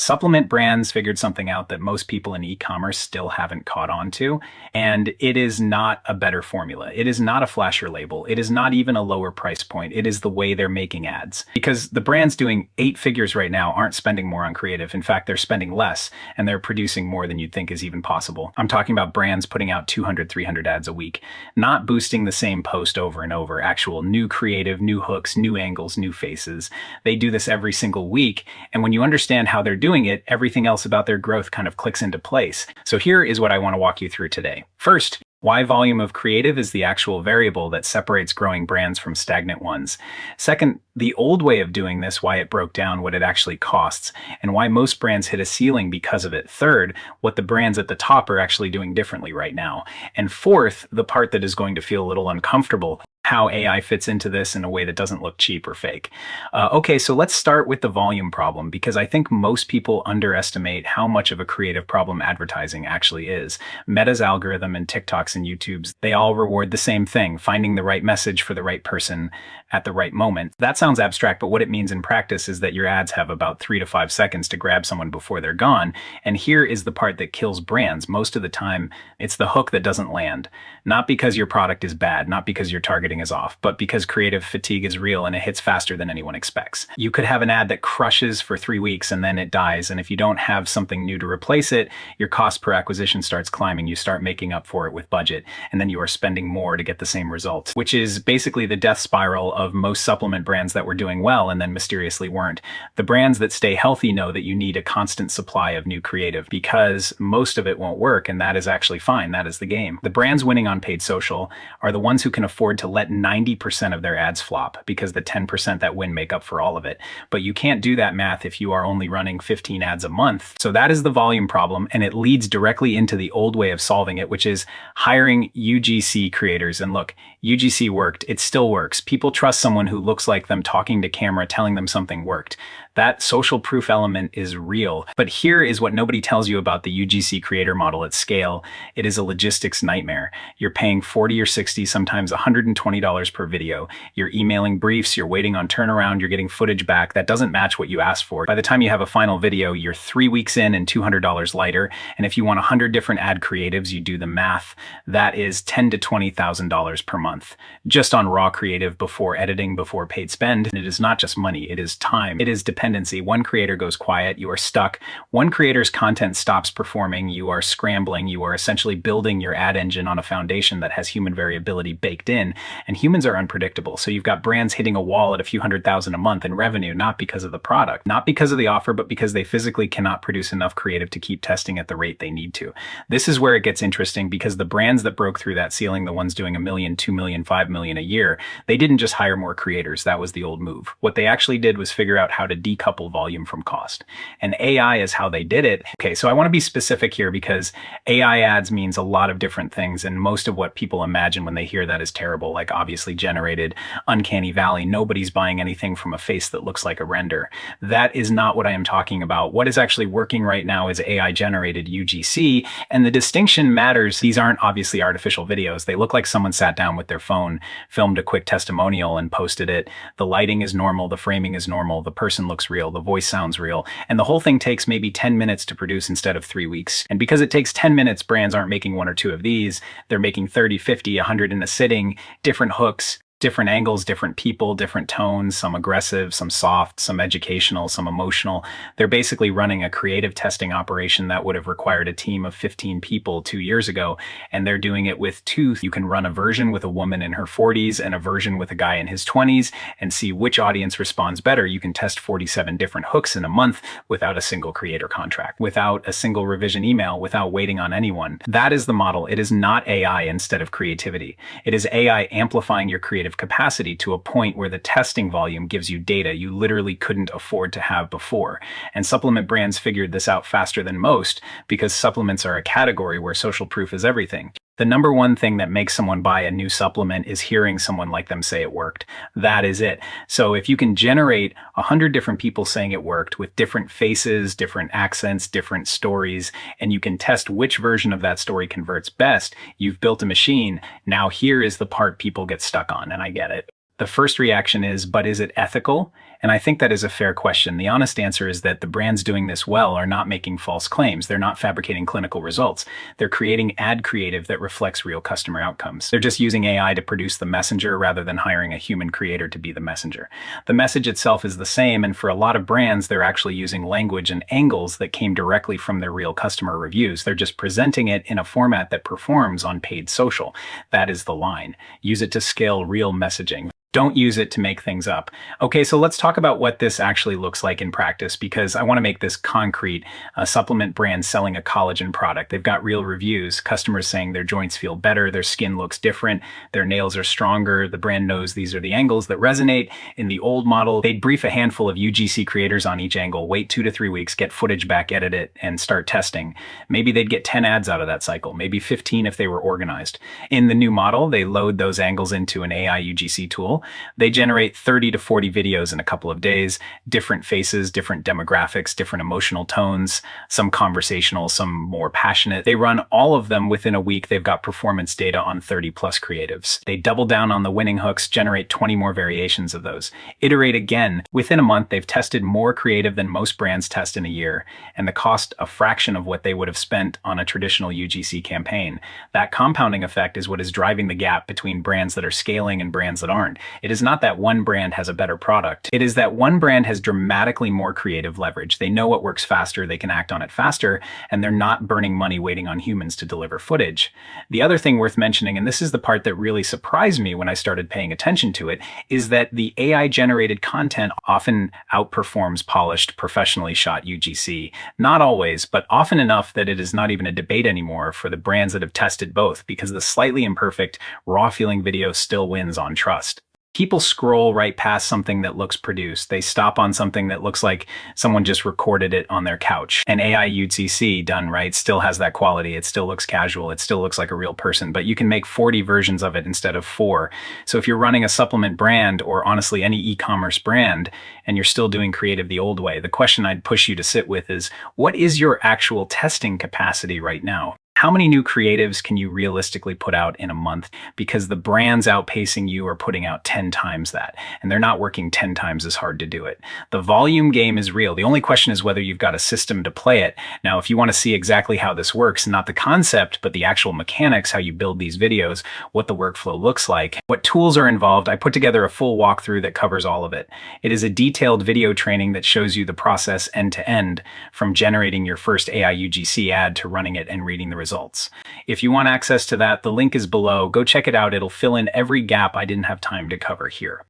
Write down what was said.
Supplement brands figured something out that most people in e-commerce still haven't caught on to, and it is not a better formula. It is not a flasher label. It is not even a lower price point. It is the way they're making ads. Because the brands doing 8 figures right now aren't spending more on creative. In fact, they're spending less, and they're producing more than you'd think is even possible. I'm talking about brands putting out 200, 300 ads a week, not boosting the same post over and over, actual new creative, new hooks, new angles, new faces. They do this every single week, and when you understand how they're doing it, everything else about their growth kind of clicks into place. So here is what I want to walk you through today. First, why volume of creative is the actual variable that separates growing brands from stagnant ones. Second, the old way of doing this, why it broke down, what it actually costs, and why most brands hit a ceiling because of it. Third, what the brands at the top are actually doing differently right now. And fourth, the part that is going to feel a little uncomfortable, how AI fits into this in a way that doesn't look cheap or fake. Okay, so let's start with the volume problem, because I think most people underestimate how much of a creative problem advertising actually is. Meta's algorithm and TikTok's and YouTube's, they all reward the same thing, finding the right message for the right person at the right moment. That sounds abstract, but what it means in practice is that your ads have about 3 to 5 seconds to grab someone before they're gone. And here is the part that kills brands. Most of the time, it's the hook that doesn't land. Not because your product is bad, not because your targeting is off, but because creative fatigue is real and it hits faster than anyone expects. You could have an ad that crushes for 3 weeks and then it dies. And if you don't have something new to replace it, your cost per acquisition starts climbing. You start making up for it with budget, and then you are spending more to get the same results, which is basically the death spiral of most supplement brands that were doing well and then mysteriously weren't. The brands that stay healthy know that you need a constant supply of new creative, because most of it won't work, and that is actually fine. That is the game. The brands winning on paid social are the ones who can afford to let 90% of their ads flop, because the 10% that win make up for all of it. But you can't do that math if you are only running 15 ads a month. So that is the volume problem, and it leads directly into the old way of solving it, which is hiring UGC creators. And look, UGC worked. It still works. People trust someone who looks like them talking to camera, telling them something worked. That social proof element is real. But here is what nobody tells you about the UGC creator model at scale. It is a logistics nightmare. You're paying $40 or $60, sometimes $120 per video. You're emailing briefs, you're waiting on turnaround, you're getting footage back that doesn't match what you asked for. By the time you have a final video, you're 3 weeks in and $200 lighter. And if you want 100 different ad creatives, you do the math. That is $10,000 to $20,000 per month, just on raw creative, before editing, before paid spend. And it is not just money, it is time. It is dependency. One creator goes quiet, you are stuck. One creator's content stops performing, you are scrambling. You are essentially building your ad engine on a foundation that has human variability baked in, and humans are unpredictable. So you've got brands hitting a wall at a few $100,000 a month in revenue, not because of the product, not because of the offer, but because they physically cannot produce enough creative to keep testing at the rate they need to. This is where it gets interesting, because the brands that broke through that ceiling, the ones doing $1 million, $2 million, $5 million a year, they didn't just hire more creators. That was the old move. What they actually did was figure out how to decouple volume from cost. And AI is how they did it. Okay, so I want to be specific here, because AI ads means a lot of different things, and most of what people imagine when they hear that is terrible, like obviously generated, uncanny valley. Nobody's buying anything from a face that looks like a render. That is not what I am talking about. What is actually working right now is AI generated UGC, and the distinction matters. These aren't obviously artificial videos. They look like someone sat down with their phone, filmed a quick testimonial, and posted it. The lighting is normal, the framing is normal, the person looks real, the voice sounds real, and the whole thing takes maybe 10 minutes to produce instead of 3 weeks. And because it takes 10 minutes, brands aren't making 1 or 2 of these. They're making 30, 50, 100 in a sitting, different hooks, different angles, different people, different tones, some aggressive, some soft, some educational, some emotional. They're basically running a creative testing operation that would have required a team of 15 people 2 years ago, and they're doing it with 2. You can run a version with a woman in her 40s and a version with a guy in his 20s and see which audience responds better. You can test 47 different hooks in a month without a single creator contract, without a single revision email, without waiting on anyone. That is the model. It is not AI instead of creativity. It is AI amplifying your creative capacity to a point where the testing volume gives you data you literally couldn't afford to have before. And supplement brands figured this out faster than most, because supplements are a category where social proof is everything. The number one thing that makes someone buy a new supplement is hearing someone like them say it worked. That is it. So if you can generate 100 different people saying it worked with different faces, different accents, different stories, and you can test which version of that story converts best, you've built a machine. Now here is the part people get stuck on, and I get it. The first reaction is, but is it ethical? And I think that is a fair question. The honest answer is that the brands doing this well are not making false claims. They're not fabricating clinical results. They're creating ad creative that reflects real customer outcomes. They're just using AI to produce the messenger rather than hiring a human creator to be the messenger. The message itself is the same, and for a lot of brands, they're actually using language and angles that came directly from their real customer reviews. They're just presenting it in a format that performs on paid social. That is the line. Use it to scale real messaging. Don't use it to make things up. Okay, so let's talk about what this actually looks like in practice, because I want to make this concrete. A supplement brand selling a collagen product. They've got real reviews, customers saying their joints feel better, their skin looks different, their nails are stronger. The brand knows these are the angles that resonate. In the old model, they'd brief a handful of UGC creators on each angle, wait 2 to 3 weeks, get footage back, edit it, and start testing. Maybe they'd get 10 ads out of that cycle, maybe 15 if they were organized. In the new model, they load those angles into an AI UGC tool. They generate 30 to 40 videos in a couple of days, different faces, different demographics, different emotional tones, some conversational, some more passionate. They run all of them within a week. They've got performance data on 30 plus creatives. They double down on the winning hooks, generate 20 more variations of those. Iterate again. Within a month, they've tested more creative than most brands test in a year, and the cost a fraction of what they would have spent on a traditional UGC campaign. That compounding effect is what is driving the gap between brands that are scaling and brands that aren't. It is not that one brand has a better product. It is that one brand has dramatically more creative leverage. They know what works faster, they can act on it faster, and they're not burning money waiting on humans to deliver footage. The other thing worth mentioning, and this is the part that really surprised me when I started paying attention to it, is that the AI-generated content often outperforms polished, professionally shot UGC. Not always, but often enough that it is not even a debate anymore for the brands that have tested both, because the slightly imperfect, raw-feeling video still wins on trust. People scroll right past something that looks produced. They stop on something that looks like someone just recorded it on their couch. And AI UGC done right still has that quality. It still looks casual. It still looks like a real person, but you can make 40 versions of it instead of 4. So if you're running a supplement brand, or honestly any e-commerce brand, and you're still doing creative the old way, the question I'd push you to sit with is, what is your actual testing capacity right now? How many new creatives can you realistically put out in a month? Because the brands outpacing you are putting out 10 times that, and they're not working 10 times as hard to do it. The volume game is real. The only question is whether you've got a system to play it. Now, if you want to see exactly how this works, not the concept, but the actual mechanics, how you build these videos, what the workflow looks like, what tools are involved, I put together a full walkthrough that covers all of it. It is a detailed video training that shows you the process end to end, from generating your first AI UGC ad to running it and reading the results. If you want access to that, the link is below. Go check it out. It'll fill in every gap I didn't have time to cover here.